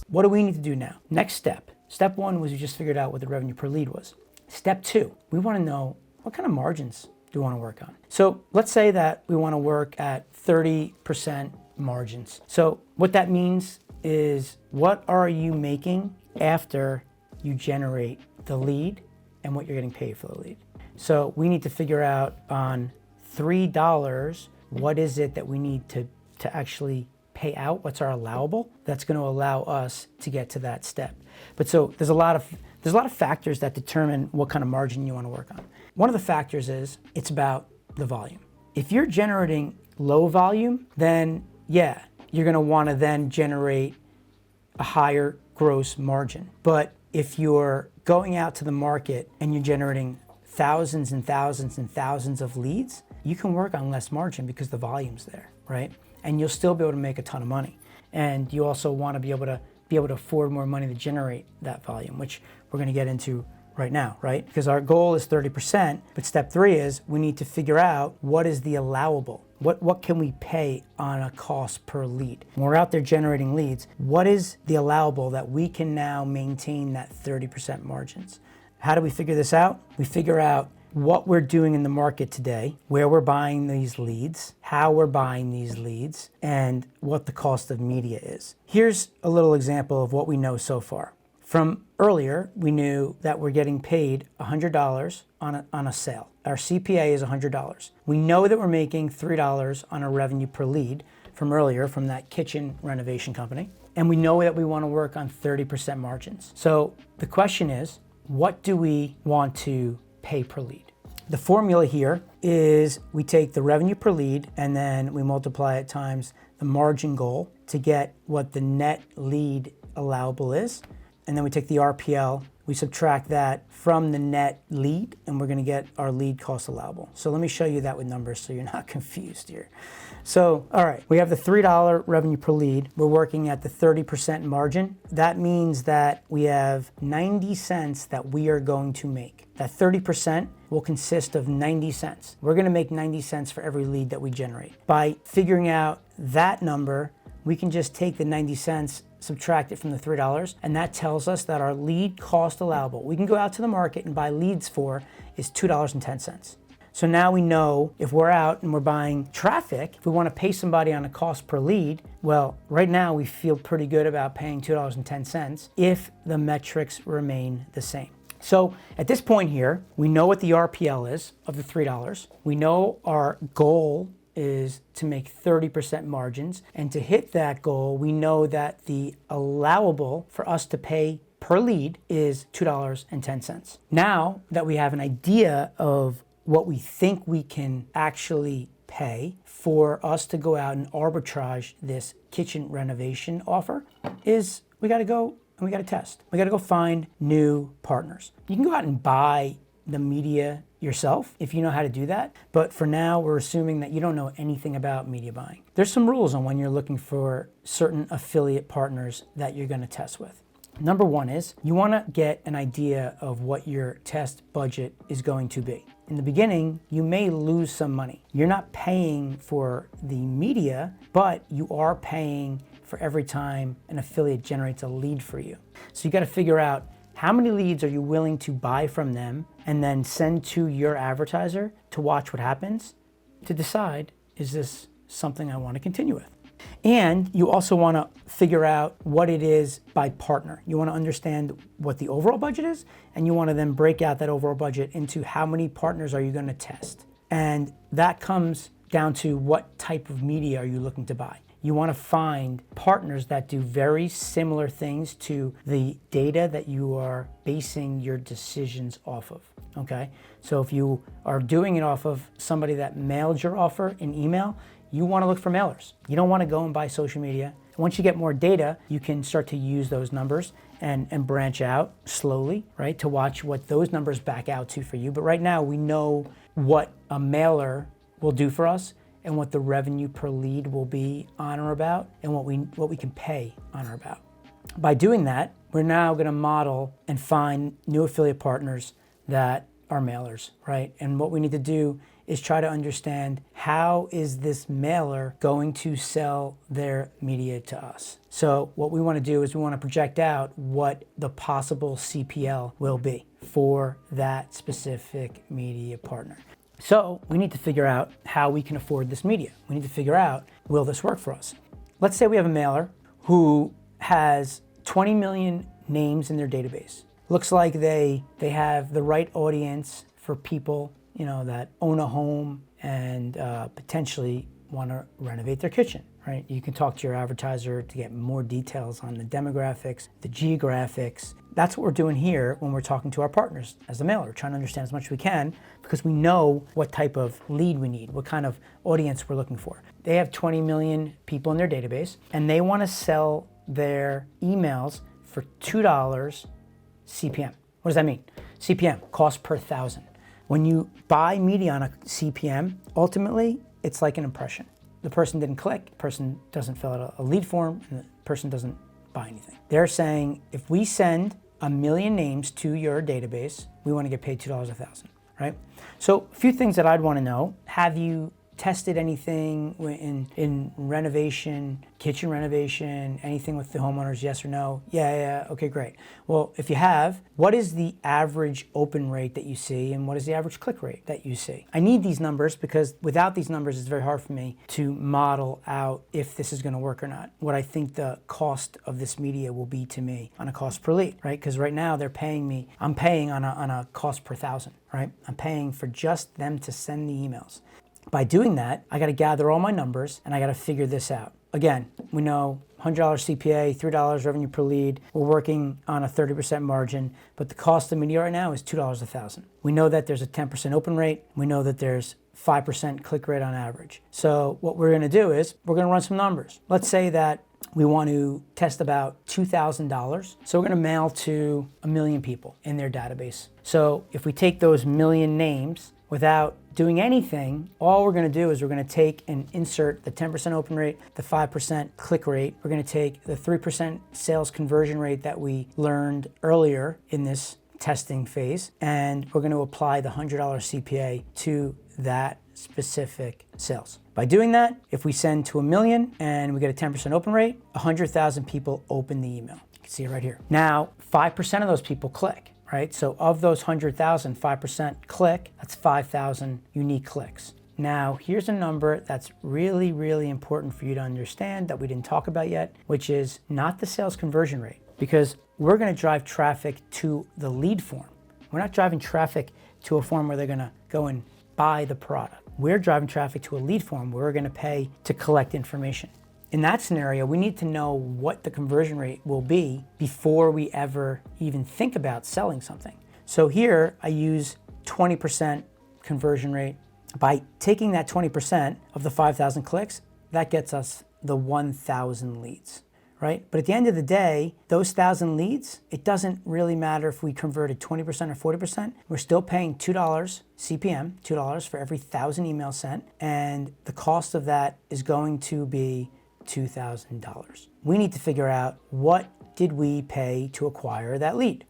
What do we need to do now? Next step. Step one was we just figured out what the revenue per lead was. Step two, we want to know what kind of margins do we want to work on. So let's say that we want to work at 30% margins. So what that means is, what are you making after you generate the lead and what you're getting paid for the lead? So we need to figure out on $3, what is it that we need to actually pay out? What's our allowable? That's going to allow us to get to that step. But so there's a lot of factors that determine what kind of margin you want to work on. One of the factors is it's about the volume. If you're generating low volume, then yeah, you're going to want to then generate a higher gross margin. But if you're going out to the market and you're generating thousands and thousands and thousands of leads, you can work on less margin because the volume's there, right? And you'll still be able to make a ton of money. And you also want to be able to afford more money to generate that volume, which we're going to get into right now, right? Because our goal is 30%, but step three is we need to figure out what is the allowable. What can we pay on a cost per lead? When we're out there generating leads, what is the allowable that we can now maintain that 30% margins? How do we figure this out? We figure out what we're doing in the market today, where we're buying these leads, how we're buying these leads, and what the cost of media is. Here's a little example of what we know so far. From earlier, we knew that we're getting paid $100 on a sale. Our CPA is $100. We know that we're making $3 on a revenue per lead from earlier, from that kitchen renovation company. And we know that we want to work on 30% margins. So the question is, what do we want to pay per lead? The formula here is we take the revenue per lead and then we multiply it times the margin goal to get what the net lead allowable is. And then we take the RPL, we subtract that from the net lead, and we're going to get our lead cost allowable. So let me show you that with numbers so you're not confused here. So, all right, we have the $3 revenue per lead. We're working at the 30% margin. That means that we have 90 cents that we are going to make. That 30% will consist of 90 cents. We're going to make 90 cents for every lead that we generate. By figuring out that number, we can just take the 90 cents, subtract it from the $3, and that tells us that our lead cost allowable, we can go out to the market and buy leads for, is $2.10. So now we know if we're out and we're buying traffic, if we want to pay somebody on a cost per lead, well, right now we feel pretty good about paying $2.10 if the metrics remain the same. So at this point here, we know what the RPL is of the $3. We know our goal is to make 30% margins. And to hit that goal, we know that the allowable for us to pay per lead is $2.10. Now that we have an idea of what we think we can actually pay for us to go out and arbitrage this kitchen renovation offer, is we got to go and we got to test. We got to go find new partners. You can go out and buy the media yourself if you know how to do that. But for now, we're assuming that you don't know anything about media buying. There's some rules on when you're looking for certain affiliate partners that you're going to test with. Number one is you want to get an idea of what your test budget is going to be. In the beginning, you may lose some money. You're not paying for the media, but you are paying for every time an affiliate generates a lead for you. So you got to figure out how many leads are you willing to buy from them and then send to your advertiser to watch what happens to decide, is this something I want to continue with? And you also want to figure out what it is by partner. You want to understand what the overall budget is, and you want to then break out that overall budget into how many partners are you going to test. And that comes down to what type of media are you looking to buy. You want to find partners that do very similar things to the data that you are basing your decisions off of, okay? So if you are doing it off of somebody that mailed your offer in email, you want to look for mailers. You don't want to go and buy social media. Once you get more data, you can start to use those numbers and branch out slowly, right, to watch what those numbers back out to for you. But right now, we know what a mailer will do for us and what the revenue per lead will be on or about, and what we can pay on or about. By doing that, we're now going to model and find new affiliate partners that are mailers, right? And what we need to do is try to understand how is this mailer going to sell their media to us. So what we want to do is we want to project out what the possible CPL will be for that specific media partner. So we need to figure out how we can afford this media. We need to figure out, will this work for us? Let's say we have a mailer who has 20 million names in their database. Looks like they have the right audience for people, that own a home and potentially want to renovate their kitchen, right? You can talk to your advertiser to get more details on the demographics, the geographics. That's what we're doing here when we're talking to our partners as a mailer, trying to understand as much as we can because we know what type of lead we need, what kind of audience we're looking for. They have 20 million people in their database and they want to sell their emails for $2 CPM. What does that mean? CPM, cost per thousand. When you buy media on a CPM, ultimately, it's like an impression. The person didn't click, the person doesn't fill out a lead form, and the person doesn't buy anything. They're saying, if we send 1 million names to your database, we want to get paid $2 a thousand, right? So a few things that I'd want to know. Have you tested anything in renovation, kitchen renovation, anything with the homeowners, yes or no? Yeah, okay, great. Well, if you have, what is the average open rate that you see and what is the average click rate that you see? I need these numbers because without these numbers, it's very hard for me to model out if this is gonna work or not, what I think the cost of this media will be to me on a cost per lead, right? Because right now they're paying me, I'm paying on a cost per thousand, right? I'm paying for just them to send the emails. By doing that, I got to gather all my numbers and I got to figure this out. Again, we know $100 CPA, $3 revenue per lead. We're working on a 30% margin, but the cost of media right now is $2 a thousand. We know that there's a 10% open rate. We know that there's 5% click rate on average. So what we're going to do is we're going to run some numbers. Let's say that we want to test about $2,000. So we're going to mail to 1 million people in their database. So if we take those million names without doing anything, all we're going to do is we're going to take and insert the 10% open rate, the 5% click rate. We're going to take the 3% sales conversion rate that we learned earlier in this testing phase, and we're going to apply the $100 CPA to that specific sales. By doing that, if we send to 1 million and we get a 10% open rate, 100,000 people open the email. You can see it right here. Now, 5% of those people click. Right? So of those 100,000, 5% click, that's 5,000 unique clicks. Now, here's a number that's really, really important for you to understand that we didn't talk about yet, which is not the sales conversion rate, because we're going to drive traffic to the lead form. We're not driving traffic to a form where they're going to go and buy the product. We're driving traffic to a lead form where we're going to pay to collect information. In that scenario, we need to know what the conversion rate will be before we ever even think about selling something. So here I use 20% conversion rate. By taking that 20% of the 5,000 clicks, that gets us the 1,000 leads, right? But at the end of the day, those 1,000 leads, it doesn't really matter if we converted 20% or 40%. We're still paying $2 CPM, $2 for every 1,000 emails sent. And the cost of that is going to be $2,000. We need to figure out what did we pay to acquire that lead,